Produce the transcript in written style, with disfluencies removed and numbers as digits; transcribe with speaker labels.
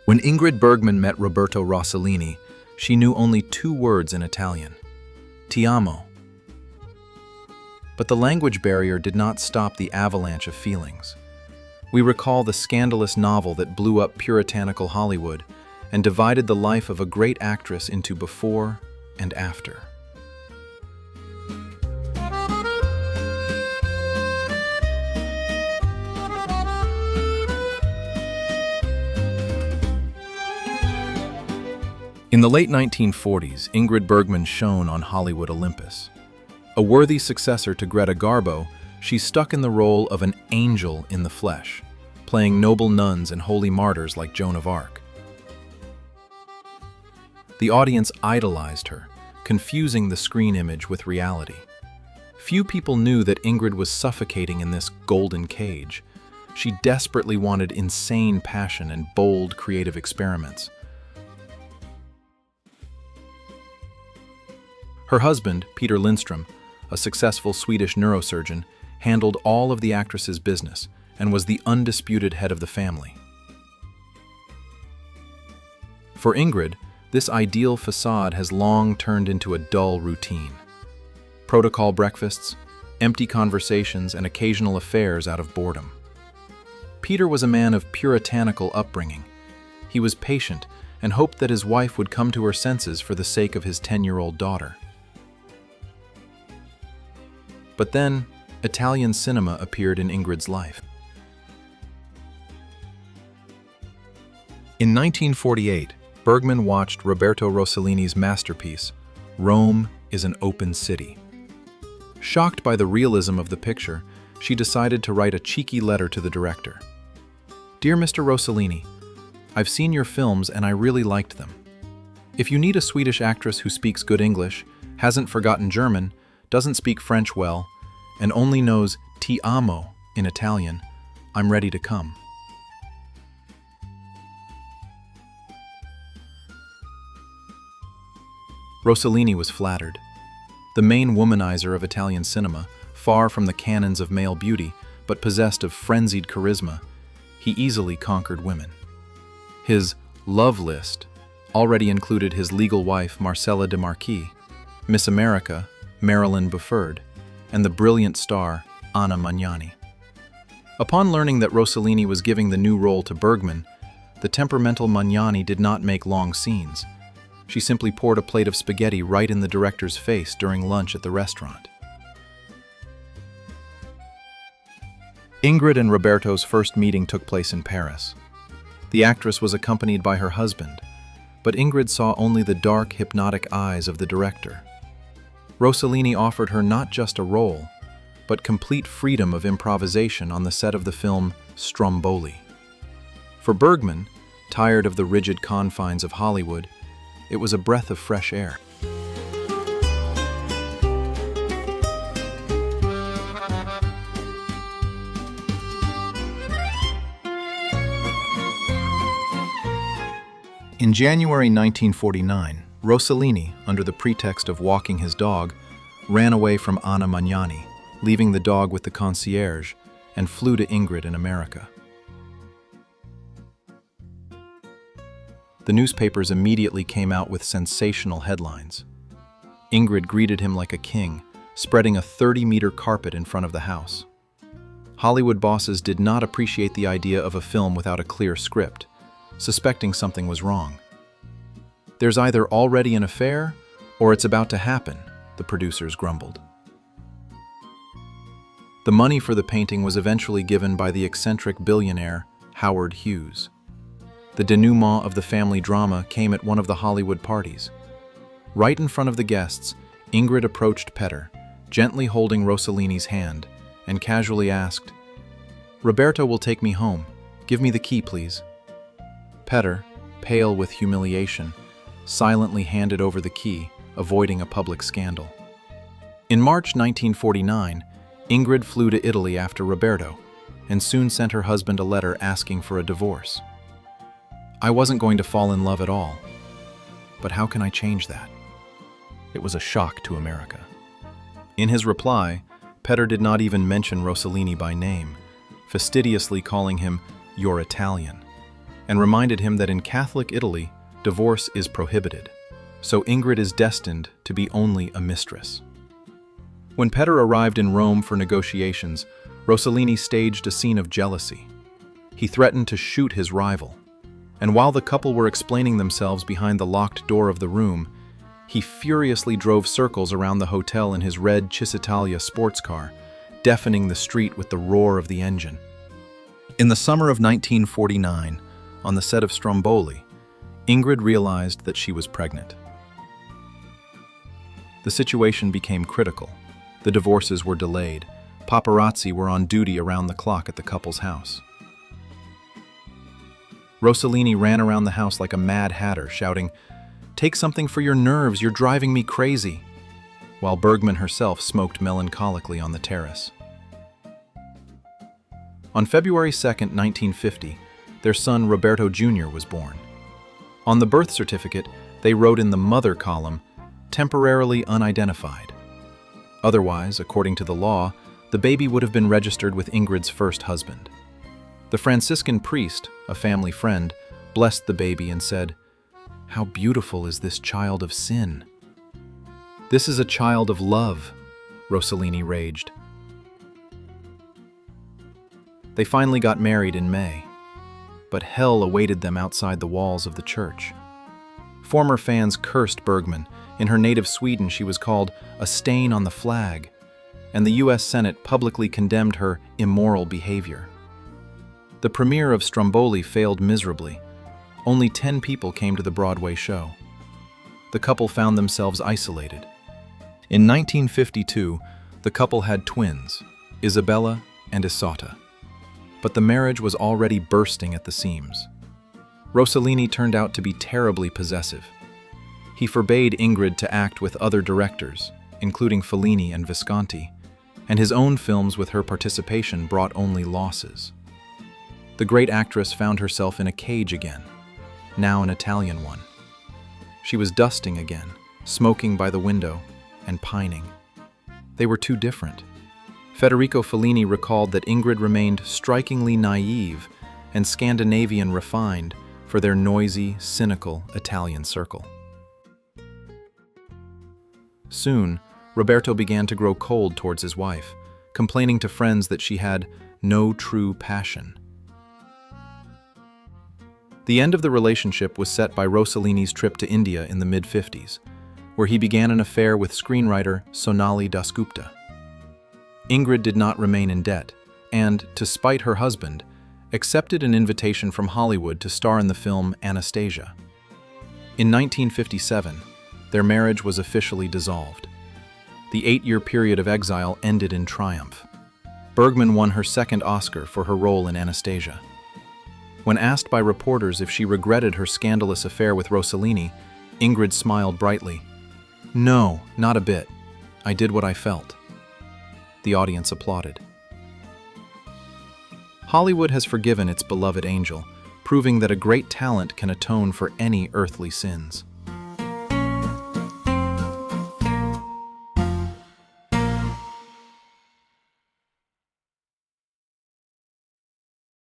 Speaker 1: When Ingrid Bergman met Roberto Rossellini, she knew only 2 words in Italian: ti amo. But the language barrier did not stop the avalanche of feelings. We recall the scandalous novel that blew up puritanical Hollywood and divided the life of a great actress into before and after. In the late 1940s, Ingrid Bergman shone on Hollywood Olympus. A worthy successor to Greta Garbo, she stuck in the role of an angel in the flesh, playing noble nuns and holy martyrs like Joan of Arc. The audience idolized her, confusing the screen image with reality. Few people knew that Ingrid was suffocating in this golden cage. She desperately wanted insane passion and bold, creative experiments. Her husband, Peter Lindström, a successful Swedish neurosurgeon, handled all of the actress's business and was the undisputed head of the family. For Ingrid, this ideal facade has long turned into a dull routine. Protocol breakfasts, empty conversations, and occasional affairs out of boredom. Peter was a man of puritanical upbringing. He was patient and hoped that his wife would come to her senses for the sake of his 10-year-old daughter. But then, Italian cinema appeared in Ingrid's life. In 1948, Bergman watched Roberto Rossellini's masterpiece, Rome is an Open City. Shocked by the realism of the picture, she decided to write a cheeky letter to the director. "Dear Mr. Rossellini, I've seen your films and I really liked them. If you need a Swedish actress who speaks good English, hasn't forgotten German, doesn't speak French well, and only knows ti amo in Italian, I'm ready to come." Rossellini was flattered. The main womanizer of Italian cinema, far from the canons of male beauty, but possessed of frenzied charisma, he easily conquered women. His love list already included his legal wife Marcella de Marquis, Miss America Marilyn Bufford, and the brilliant star Anna Magnani. Upon learning that Rossellini was giving the new role to Bergman, the temperamental Magnani did not make long scenes. She simply poured a plate of spaghetti right in the director's face during lunch at the restaurant. Ingrid and Roberto's first meeting took place in Paris. The actress was accompanied by her husband, but Ingrid saw only the dark, hypnotic eyes of the director. Rossellini offered her not just a role, but complete freedom of improvisation on the set of the film Stromboli. For Bergman, tired of the rigid confines of Hollywood, it was a breath of fresh air. In January 1949, Rossellini, under the pretext of walking his dog, ran away from Anna Magnani, leaving the dog with the concierge, and flew to Ingrid in America. The newspapers immediately came out with sensational headlines. Ingrid greeted him like a king, spreading a 30-meter carpet in front of the house. Hollywood bosses did not appreciate the idea of a film without a clear script, suspecting something was wrong. "There's either already an affair, or it's about to happen," the producers grumbled. The money for the painting was eventually given by the eccentric billionaire Howard Hughes. The denouement of the family drama came at one of the Hollywood parties. Right in front of the guests, Ingrid approached Petter, gently holding Rossellini's hand, and casually asked, "Roberto will take me home. Give me the key, please." Petter, pale with humiliation, silently handed over the key, avoiding a public scandal. In March 1949, Ingrid flew to Italy after Roberto, and soon sent her husband a letter asking for a divorce. "I wasn't going to fall in love at all, but how can I change that?" It was a shock to America. In his reply, Petter did not even mention Rossellini by name, fastidiously calling him "your Italian," and reminded him that in Catholic Italy, divorce is prohibited, so Ingrid is destined to be only a mistress. When Petter arrived in Rome for negotiations, Rossellini staged a scene of jealousy. He threatened to shoot his rival, and while the couple were explaining themselves behind the locked door of the room, he furiously drove circles around the hotel in his red Cisitalia sports car, deafening the street with the roar of the engine. In the summer of 1949, on the set of Stromboli, Ingrid realized that she was pregnant. The situation became critical. The divorces were delayed. Paparazzi were on duty around the clock at the couple's house. Rossellini ran around the house like a mad hatter, shouting, "Take something for your nerves, you're driving me crazy," while Bergman herself smoked melancholically on the terrace. On February 2, 1950, their son Roberto Jr. was born. On the birth certificate, they wrote in the mother column, "temporarily unidentified." Otherwise, according to the law, the baby would have been registered with Ingrid's first husband. The Franciscan priest, a family friend, blessed the baby and said, "How beautiful is this child of sin." "This is a child of love," Rossellini raged. They finally got married in May, but hell awaited them outside the walls of the church. Former fans cursed Bergman. In her native Sweden, she was called a stain on the flag, and the U.S. Senate publicly condemned her immoral behavior. The premiere of Stromboli failed miserably. Only 10 people came to the Broadway show. The couple found themselves isolated. In 1952, the couple had twins, Isabella and Isotta. But the marriage was already bursting at the seams. Rossellini turned out to be terribly possessive. He forbade Ingrid to act with other directors, including Fellini and Visconti, and his own films with her participation brought only losses. The great actress found herself in a cage again, now an Italian one. She was dusting again, smoking by the window, and pining. They were too different. Federico Fellini recalled that Ingrid remained strikingly naive and Scandinavian refined for their noisy, cynical Italian circle. Soon, Roberto began to grow cold towards his wife, complaining to friends that she had no true passion. The end of the relationship was set by Rossellini's trip to India in the mid-50s, where he began an affair with screenwriter Sonali Dasgupta. Ingrid did not remain in debt and, to spite her husband, accepted an invitation from Hollywood to star in the film Anastasia. In 1957, their marriage was officially dissolved. The 8-year period of exile ended in triumph. Bergman won her second Oscar for her role in Anastasia. When asked by reporters if she regretted her scandalous affair with Rossellini, Ingrid smiled brightly. "No, not a bit. I did what I felt." The audience applauded. Hollywood has forgiven its beloved angel, proving that a great talent can atone for any earthly sins.